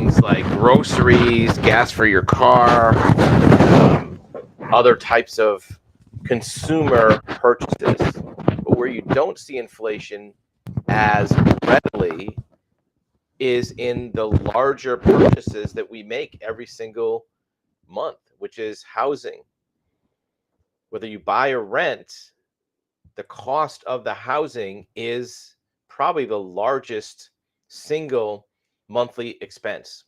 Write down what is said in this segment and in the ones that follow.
things like groceries, gas for your car, other types of consumer purchases. But where you don't see inflation as readily is in the larger purchases that we make every single month, which is housing. Whether you buy or rent, the cost of the housing is probably the largest single monthly expense.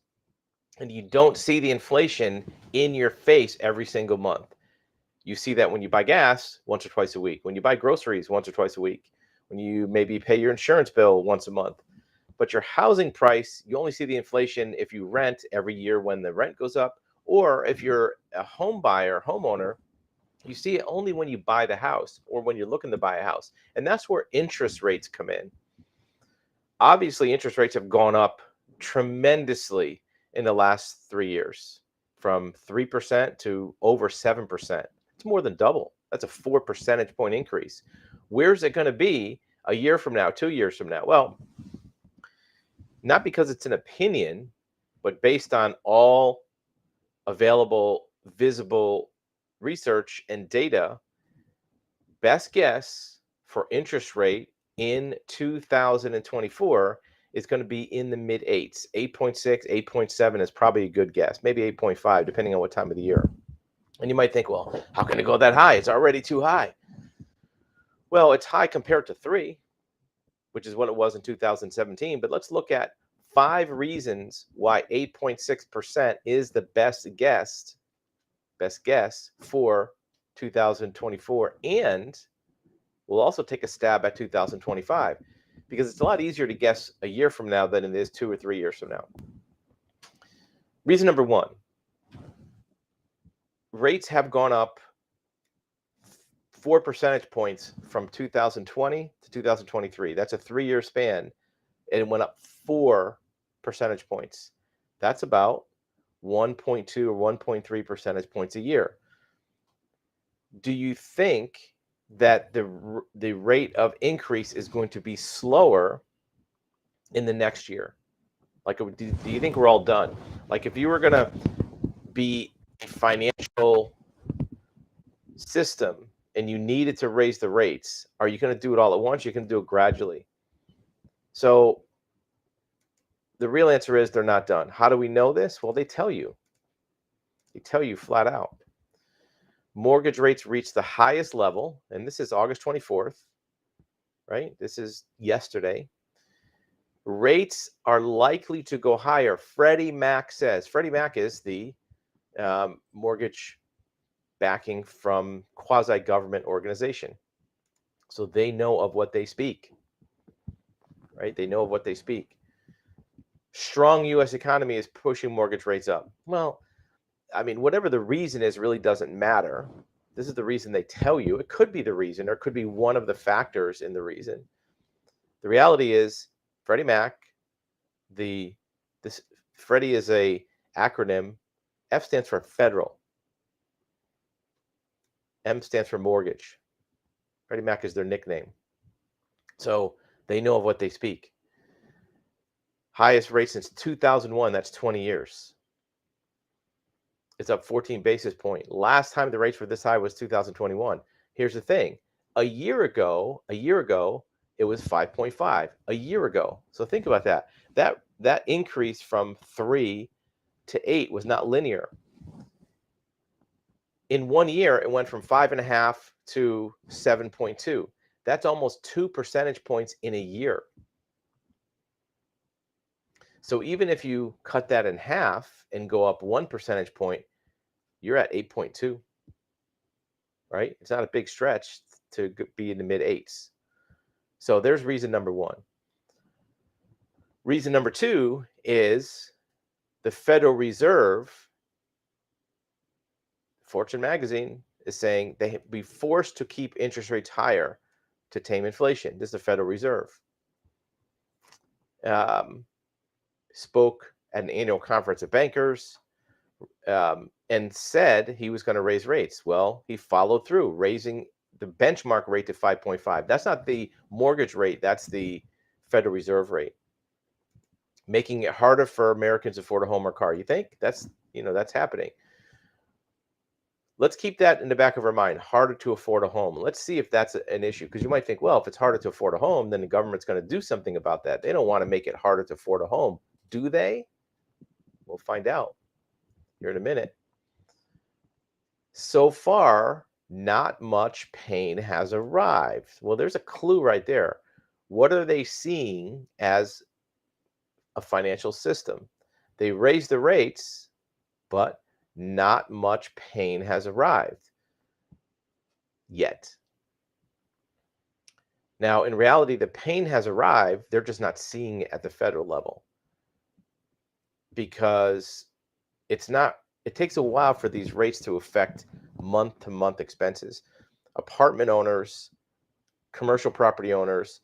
And you don't see the inflation in your face every single month. You see that when you buy gas once or twice a week, when you buy groceries once or twice a week, when you maybe pay your insurance bill once a month. But your housing price, you only see the inflation if you rent every year when the rent goes up, or if you're a home buyer, homeowner, you see it only when you buy the house or when you're looking to buy a house. And that's where interest rates come in. Obviously, interest rates have gone up tremendously in the last 3 years, from 3% to over 7%. It's more than double. That's a 4 percentage point increase. Where's it going to be a year from now, 2 years from now? Well, not because it's an opinion, but based on all available, visible research and data, best guess for interest rate in 2024 is going to be in the mid 8s. 8.6, 8.7 is probably a good guess, maybe 8.5, depending on what time of the year. And you might think, well, how can it go that high? It's already too high. Well, it's high compared to 3, which is what it was in 2017. But let's look at 5 reasons why 8.6% is the best guess for 2024. And we'll also take a stab at 2025, because it's a lot easier to guess a year from now than it is 2 or 3 years from now. Reason number 1, rates have gone up 4 percentage points from 2020 to 2023. That's a 3-year span. And it went up 4 percentage points. That's about 1.2 or 1.3 percentage points a year. Do you think that the rate of increase is going to be slower in the next year? Like, do you think we're all done? Like, if you were going to be a financial system and you needed to raise the rates, are you going to do it all at once? You can do it gradually. So the real answer is they're not done. How do we know this? Well, they tell you. They tell you flat out. Mortgage rates reached the highest level, and this is August 24th, right? This is yesterday. Rates are likely to go higher. Freddie Mac says. Freddie Mac is the mortgage backing from quasi-government organization. So they know of what they speak, right? They know of what they speak. Strong U.S. economy is pushing mortgage rates up. Well, I mean, whatever the reason is really doesn't matter. This is the reason they tell you. It could be the reason, or it could be one of the factors in the reason. The reality is, Freddie Mac, Freddie is a acronym. F stands for federal. M stands for mortgage. Freddie Mac is their nickname. So they know of what they speak. Highest rate since 2001. That's 20 years. It's up 14 basis points. Last time the rates were this high was 2021. Here's the thing. A year ago, it was 5.5. A year ago. So think about that. That increase from 3 to 8 was not linear. In 1 year, it went from 5.5 to 7.2. That's almost 2 percentage points in a year. So even if you cut that in half and go up 1 percentage point, you're at 8.2, right? It's not a big stretch to be in the mid 8s. So there's reason number 1. Reason number 2 is the Federal Reserve, Fortune magazine, is saying they be forced to keep interest rates higher to tame inflation. This is the Federal Reserve. Spoke at an annual conference of bankers and said he was going to raise rates. Well, he followed through, raising the benchmark rate to 5.5. That's not the mortgage rate. That's the Federal Reserve rate. making it harder for Americans to afford a home or car. You think that's happening? Let's keep that in the back of our mind. Harder to afford a home. Let's see if that's an issue, because you might think, well, if it's harder to afford a home, then the government's going to do something about that. They don't want to make it harder to afford a home, do they? We'll find out here in a minute. So far, not much pain has arrived. Well, there's a clue right there. What are they seeing as a financial system? They raise the rates, but not much pain has arrived yet. Now, in reality, the pain has arrived. They're just not seeing it at the federal level, because it takes a while for these rates to affect month to month expenses. Apartment owners, commercial property owners,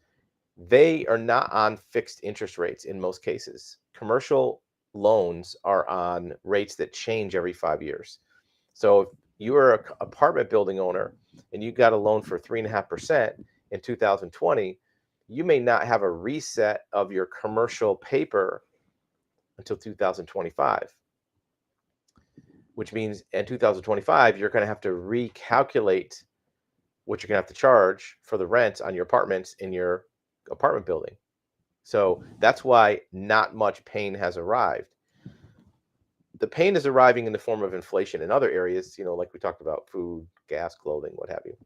they are not on fixed interest rates in most cases. Commercial loans are on rates that change every 5 years. So if you are an apartment building owner and you got a loan for 3.5% in 2020, you may not have a reset of your commercial paper until 2025, which means in 2025, you're going to have to recalculate what you're going to have to charge for the rent on your apartments in your apartment building. So that's why not much pain has arrived. The pain is arriving in the form of inflation in other areas, like we talked about: food, gas, clothing, what have you.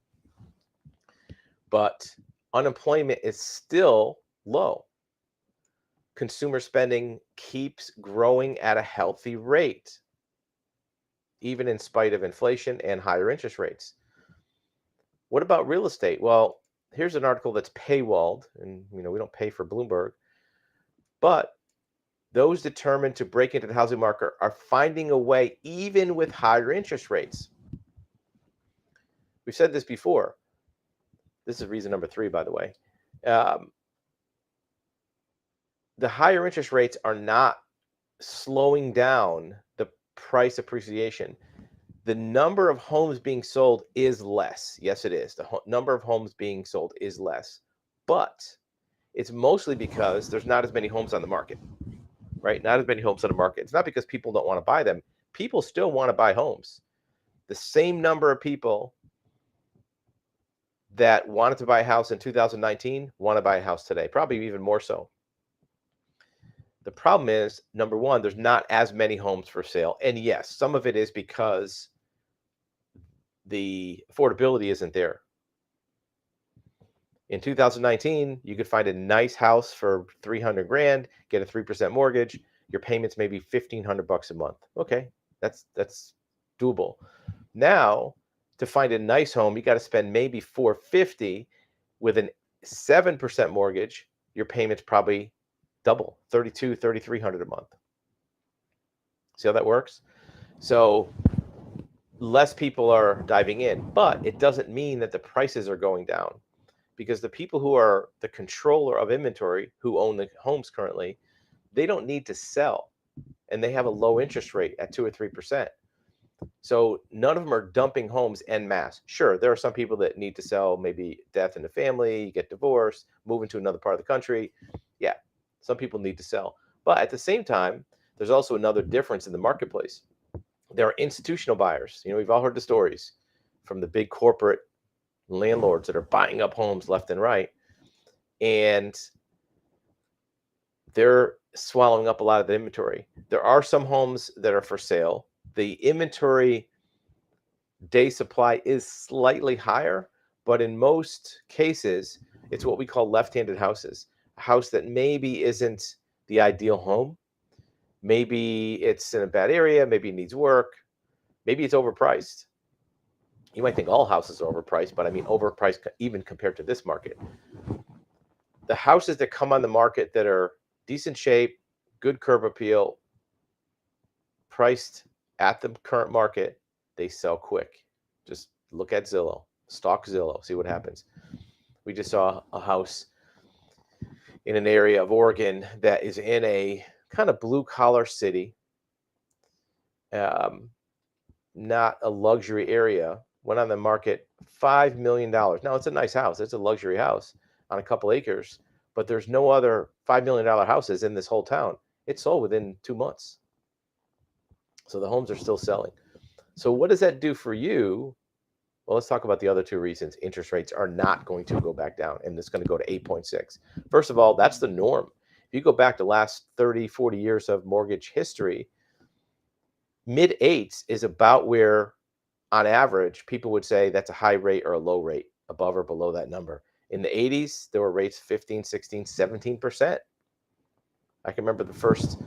But unemployment is still low. Consumer spending keeps growing at a healthy rate, even in spite of inflation and higher interest rates. What about real estate? Well, here's an article that's paywalled, and we don't pay for Bloomberg, but those determined to break into the housing market are finding a way even with higher interest rates. We've said this before. This is reason number 3, by the way. The higher interest rates are not slowing down the price appreciation. The number of homes being sold is less. Yes, it is. The number of homes being sold is less, but it's mostly because there's not as many homes on the market, right? Not as many homes on the market. It's not because people don't want to buy them. People still want to buy homes. The same number of people that wanted to buy a house in 2019 want to buy a house today, probably even more so. The problem is, number one, there's not as many homes for sale. And yes, some of it is because the affordability isn't there. In 2019, you could find a nice house for 300 grand, get a 3% mortgage. Your payments may be $1,500 a month. Okay, that's doable. Now, to find a nice home, you got to spend maybe $450 with a 7% mortgage. Your payments probably double, $3,200, $3,300 a month. See how that works? So less people are diving in, but it doesn't mean that the prices are going down, because the people who are the controller of inventory, who own the homes currently, they don't need to sell, and they have a low interest rate at 2 or 3%. So none of them are dumping homes en masse. Sure, there are some people that need to sell, maybe death in the family, get divorced, move into another part of the country. Yeah, some people need to sell. But at the same time, there's also another difference in the marketplace. There are institutional buyers. We've all heard the stories from the big corporate landlords that are buying up homes left and right, and they're swallowing up a lot of the inventory. There are some homes that are for sale. The inventory day supply is slightly higher, but in most cases, it's what we call left-handed houses. A house that maybe isn't the ideal home. Maybe it's in a bad area. Maybe it needs work. Maybe it's overpriced. You might think all houses are overpriced, but I mean overpriced even compared to this market. The houses that come on the market that are decent shape, good curb appeal, priced at the current market, they sell quick. Just look at Zillow, stalk Zillow, see what happens. We just saw a house in an area of Oregon that is in a kind of blue collar city, not a luxury area. Went on the market $5 million. Now, it's a nice house. It's a luxury house on a couple acres, but there's no other $5 million houses in this whole town. It sold within 2 months. So the homes are still selling. So what does that do for you? Well, let's talk about the other two reasons interest rates are not going to go back down, and it's going to go to 8.6. First of all, that's the norm. If you go back to last 30, 40 years of mortgage history, mid eights is about where, on average, people would say that's a high rate or a low rate, above or below that number. In the 80s, there were rates 15, 16, 17%. I can remember the first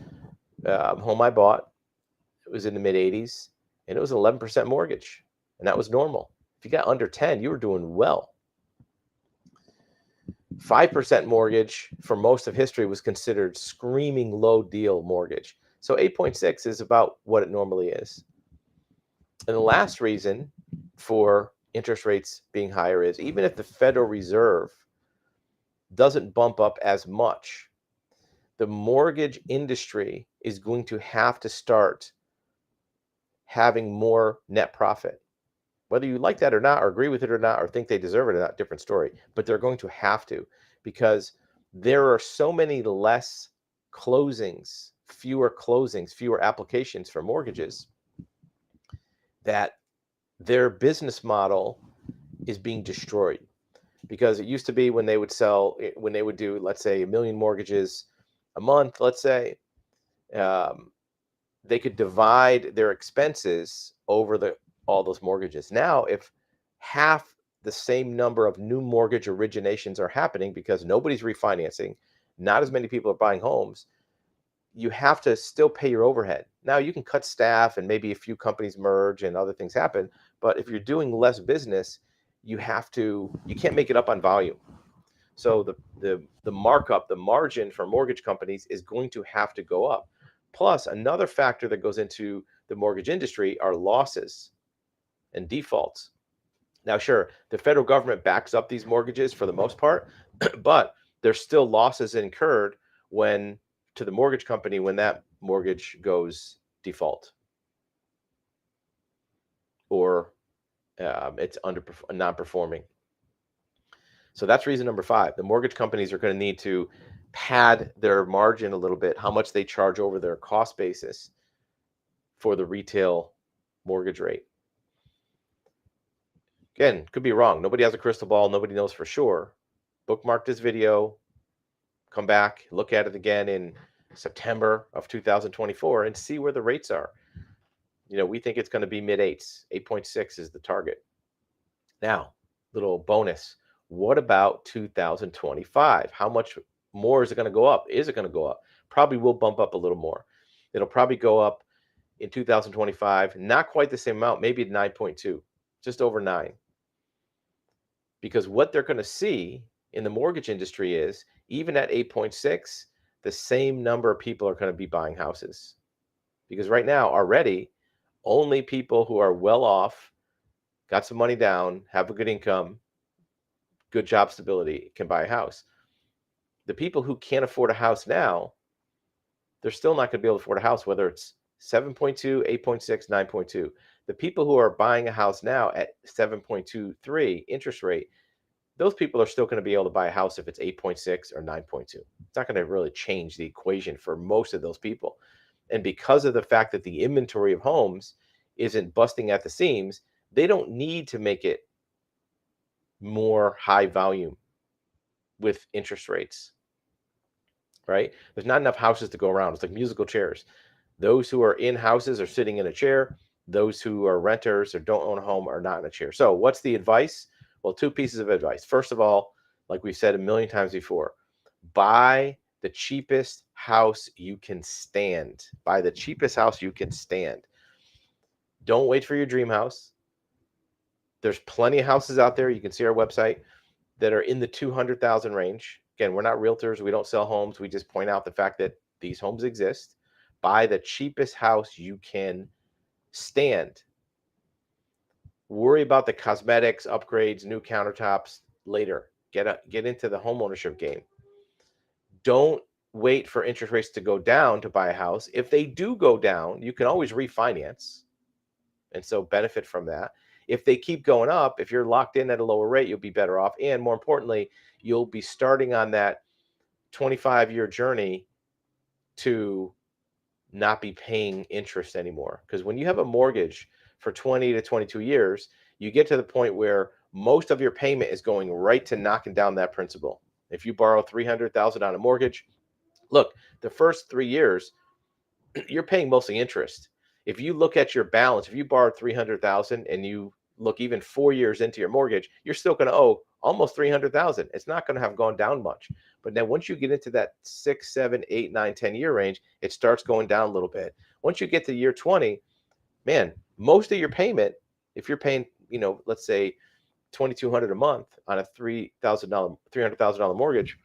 home I bought. It was in the mid 80s, and it was an 11% mortgage, and that was normal. If you got under 10, you were doing well. 5% mortgage for most of history was considered screaming low deal mortgage. So 8.6 is about what it normally is. And the last reason for interest rates being higher is even if the Federal Reserve doesn't bump up as much, the mortgage industry is going to have to start having more net profit. Whether you like that or not, or agree with it or not, or think they deserve it or not, different story. But they're going to have to, because there are so many less closings, fewer applications for mortgages, that their business model is being destroyed. Because it used to be when they would do, let's say, 1 million mortgages a month, let's say, they could divide their expenses over all those mortgages. Now, if half the same number of new mortgage originations are happening because nobody's refinancing, not as many people are buying homes, you have to still pay your overhead. Now, you can cut staff and maybe a few companies merge and other things happen, but if you're doing less business, you can't make it up on volume. So the markup, the margin for mortgage companies is going to have to go up. Plus, another factor that goes into the mortgage industry are losses and defaults. Now, sure, the federal government backs up these mortgages for the most part, but there's still losses incurred to the mortgage company when that mortgage goes default, or it's non-performing. So that's reason number 5. The mortgage companies are going to need to pad their margin a little bit, how much they charge over their cost basis for the retail mortgage rate. Again, could be wrong. Nobody has a crystal ball. Nobody knows for sure. Bookmark this video, come back, look at it again in September of 2024 and see where the rates are. We think it's going to be mid 8s. 8.6 is the target. Now, little bonus. What about 2025? How much more is it going to go up? Is it going to go up? Probably will bump up a little more. It'll probably go up in 2025, not quite the same amount, maybe 9.2, just over 9. Because what they're going to see in the mortgage industry is, even at 8.6, the same number of people are going to be buying houses. Because right now, already, only people who are well off, got some money down, have a good income, good job stability, can buy a house. The people who can't afford a house now, they're still not going to be able to afford a house, whether it's 7.2, 8.6, 9.2. The people who are buying a house now at 7.23 interest rate, those people are still going to be able to buy a house if it's 8.6 or 9.2. It's not going to really change the equation for most of those people. And because of the fact that the inventory of homes isn't busting at the seams, they don't need to make it more high volume with interest rates, right? There's not enough houses to go around. It's like musical chairs. Those who are in houses are sitting in a chair. Those who are renters or don't own a home are not in a chair. So what's the advice? Well, 2 pieces of advice. First of all, like we've said a million times before, buy the cheapest house you can stand. Buy the cheapest house you can stand. Don't wait for your dream house. There's plenty of houses out there. You can see our website that are in the 200,000 range. Again, we're not realtors. We don't sell homes. We just point out the fact that these homes exist. Buy the cheapest house you can stand. Worry about the cosmetics, upgrades, new countertops later. Get into the home ownership game. Don't wait for interest rates to go down to buy a house. If they do go down, you can always refinance and so benefit from that. If they keep going up, if you're locked in at a lower rate, you'll be better off. And more importantly, you'll be starting on that 25-year journey to not be paying interest anymore. Because when you have a mortgage for 20 to 22 years, you get to the point where most of your payment is going right to knocking down that principal. If you borrow 300,000 on a mortgage, look, the first 3 years you're paying mostly interest. If you look at your balance, if you borrowed 300,000 and you look even 4 years into your mortgage, you're still going to owe almost 300,000. It's not going to have gone down much. But then once you get into that 6, 7, 8, 9, 10 year range, it starts going down a little bit. Once you get to year 20, man, most of your payment, if you're paying, let's say $2,200 a month on a $300,000 mortgage,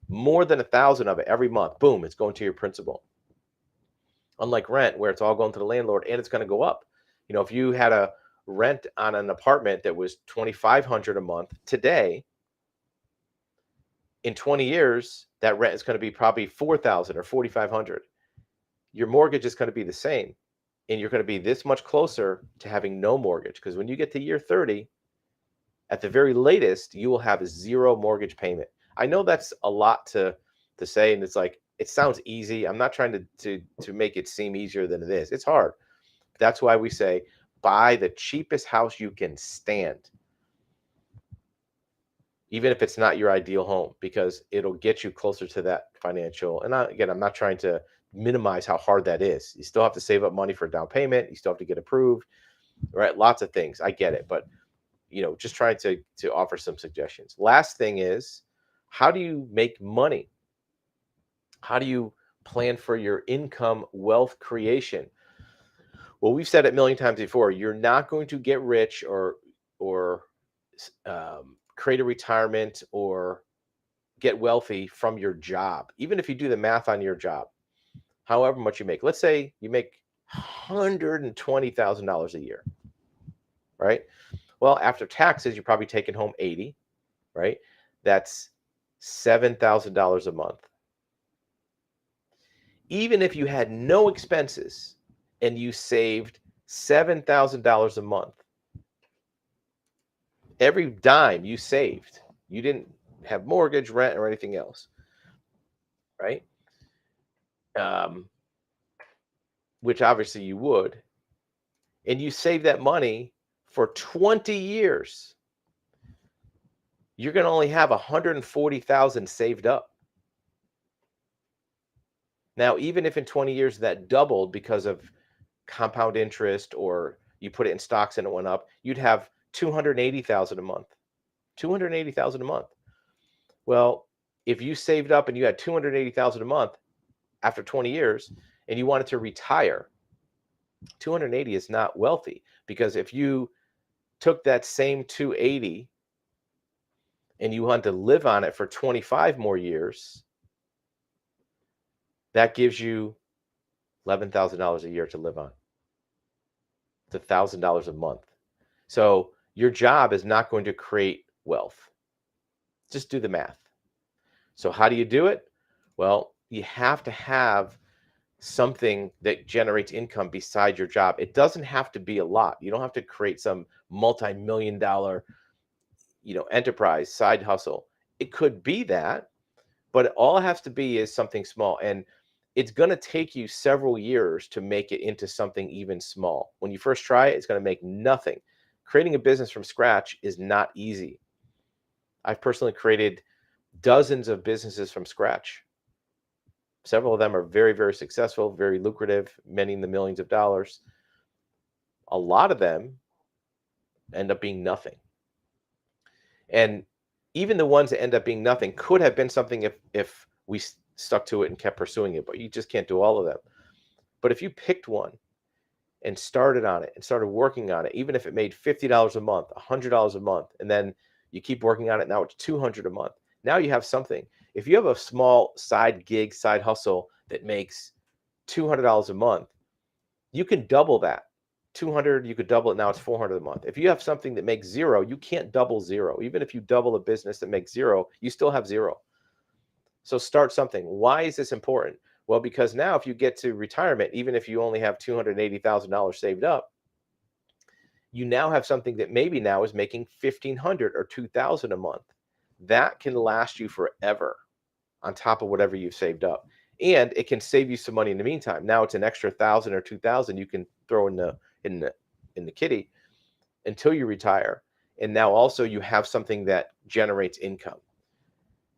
more than 1,000 of it every month, boom, it's going to your principal. Unlike rent, where it's all going to the landlord and it's going to go up. If you had a rent on an apartment that was $2,500 a month today, in 20 years, that rent is going to be probably $4,000 or $4,500. Your mortgage is going to be the same, and you're going to be this much closer to having no mortgage. Because when you get to year 30, at the very latest, you will have 0 mortgage payment. I know that's a lot to say, and it's like, it sounds easy. I'm not trying to make it seem easier than it is. It's hard. That's why we say buy the cheapest house you can stand, even if it's not your ideal home, because it'll get you closer to that financial. And again, I'm not trying to minimize how hard that is. You still have to save up money for a down payment. You still have to get approved, right? Lots of things. I get it, but just trying to offer some suggestions. Last thing is, how do you make money? How do you plan for your income wealth creation? Well, we've said it a million times before. You're not going to get rich or create a retirement or get wealthy from your job. Even if you do the math on your job, however much you make. Let's say you make $120,000 a year, right? Well, after taxes, you're probably taking home 80, right? That's $7,000 a month. Even if you had no expenses and you saved $7,000 a month, every dime you saved, you didn't have mortgage, rent, or anything else, right? Which obviously you would, and you save that money for 20 years, you're going to only have 140,000 saved up. Now, even if in 20 years that doubled because of compound interest, or you put it in stocks and it went up, you'd have 280,000 a month. 280,000 a month. Well, if you saved up and you had 280,000 a month after 20 years and you wanted to retire, 280 is not wealthy, because if you took that same 280 and you wanted to live on it for 25 more years, that gives you $11,000 a year to live on. It's $1,000 a month. So your job is not going to create wealth. Just do the math. So how do you do it? Well, you have to have something that generates income beside your job. It doesn't have to be a lot. You don't have to create some multi-million-dollar, enterprise side hustle. It could be that, but all it has to be is something small. And it's going to take you several years to make it into something even small. When you first try it, it's going to make nothing. Creating a business from scratch is not easy. I've personally created dozens of businesses from scratch. Several of them are very, very successful, very lucrative, many in the millions of dollars. A lot of them end up being nothing. And even the ones that end up being nothing could have been something if we stuck to it and kept pursuing it, but you just can't do all of them. But if you picked one and started on it and started working on it, even if it made $50 a month, $100 a month, and then you keep working on it, now it's $200 a month. Now you have something. If you have a small side gig, side hustle that makes $200 a month, you can double that. 200, you could double it. Now it's 400 a month. If you have something that makes zero, you can't double zero. Even if you double a business that makes zero, you still have zero. So start something. Why is this important? Well, because now if you get to retirement, even if you only have $280,000 saved up, you now have something that maybe now is making $1,500 or $2,000 a month. That can last you forever on top of whatever you've saved up. and it can save you some money in the meantime. Now it's an extra 1,000 or 2,000 you can throw in the kitty until you retire. And now also you have something that generates income.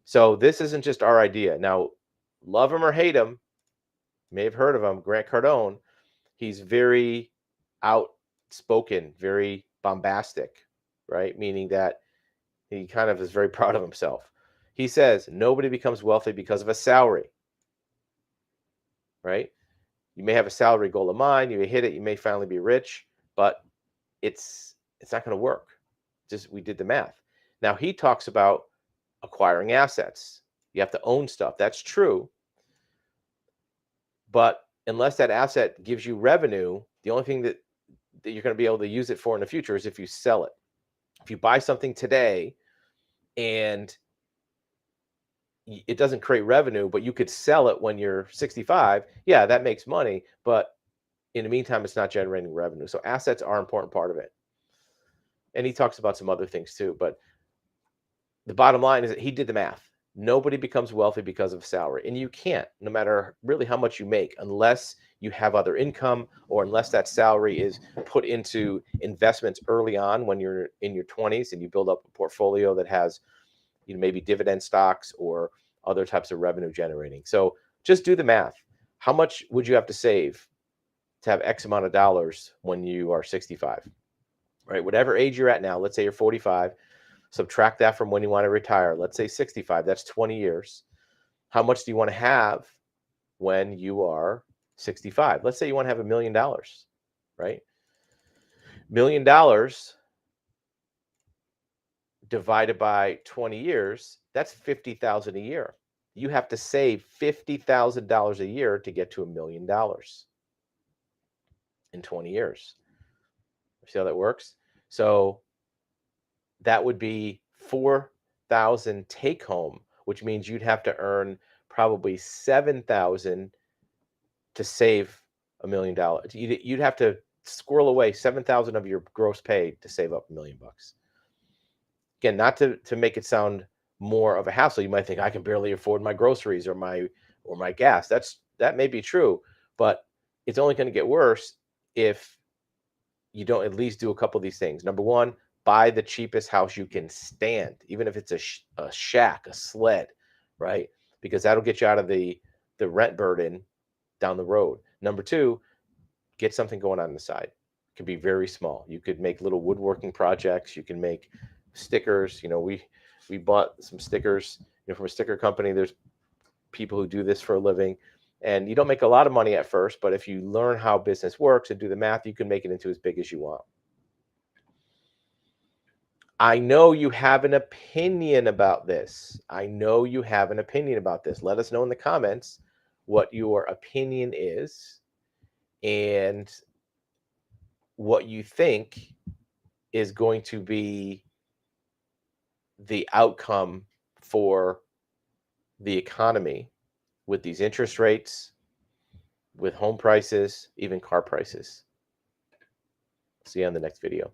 So this isn't just our idea. Now, love him or hate him, you may have heard of him, Grant Cardone. He's very outspoken, very bombastic, right? Meaning that he kind of is very proud of himself. He says nobody becomes wealthy because of a salary, right? You may have a salary goal of mine, you may hit it, you may finally be rich, but it's not going to work. Just we did the math. Now he talks about acquiring assets. You have to own stuff. That's true. But unless that asset gives you revenue, the only thing that you're going to be able to use it for in the future is if you sell it. If you buy something today and it doesn't create revenue, but you could sell it when you're 65, yeah, that makes money. But in the meantime, it's not generating revenue. So assets are an important part of it. And he talks about some other things too. But the bottom line is that he did the math. Nobody becomes wealthy because of salary. And you can't, no matter really how much you make, unless you have other income or unless that salary is put into investments early on when you're in your 20s and you build up a portfolio that has, you know, maybe dividend stocks or other types of revenue generating. So just do the math. How much would you have to save to have X amount of dollars when you are 65, right? Whatever age you're at now, let's say you're 45, subtract that from when you want to retire. Let's say 65, that's 20 years. How much do you want to have when you are 65? Let's say you want to have $1 million, right? $1 million divided by 20 years, that's 50,000 a year. You have to save $50,000 a year to get to $1 million in 20 years. See how that works? So that would be 4,000 take home, which means you'd have to earn probably 7,000 to save $1 million. You'd have to squirrel away 7,000 of your gross pay to save up $1 million. Again, not to make it sound more of a hassle. You might think I can barely afford my groceries or my gas. That may be true, but it's only going to get worse if you don't at least do a couple of these things. Number one, buy the cheapest house you can stand, even if it's a shack, a sled, right? Because that'll get you out of the rent burden down the road. Number two, get something going on the side. It can be very small. You could make little woodworking projects. You can make stickers. You know, we bought some stickers, you know, from a sticker company. There's people who do this for a living. And you don't make a lot of money at first, but if you learn how business works and do the math, you can make it into as big as you want. I know you have an opinion about this. I know you have an opinion about this. Let us know in the comments what your opinion is and what you think is going to be the outcome for the economy with these interest rates, with home prices, even car prices. See you on the next video.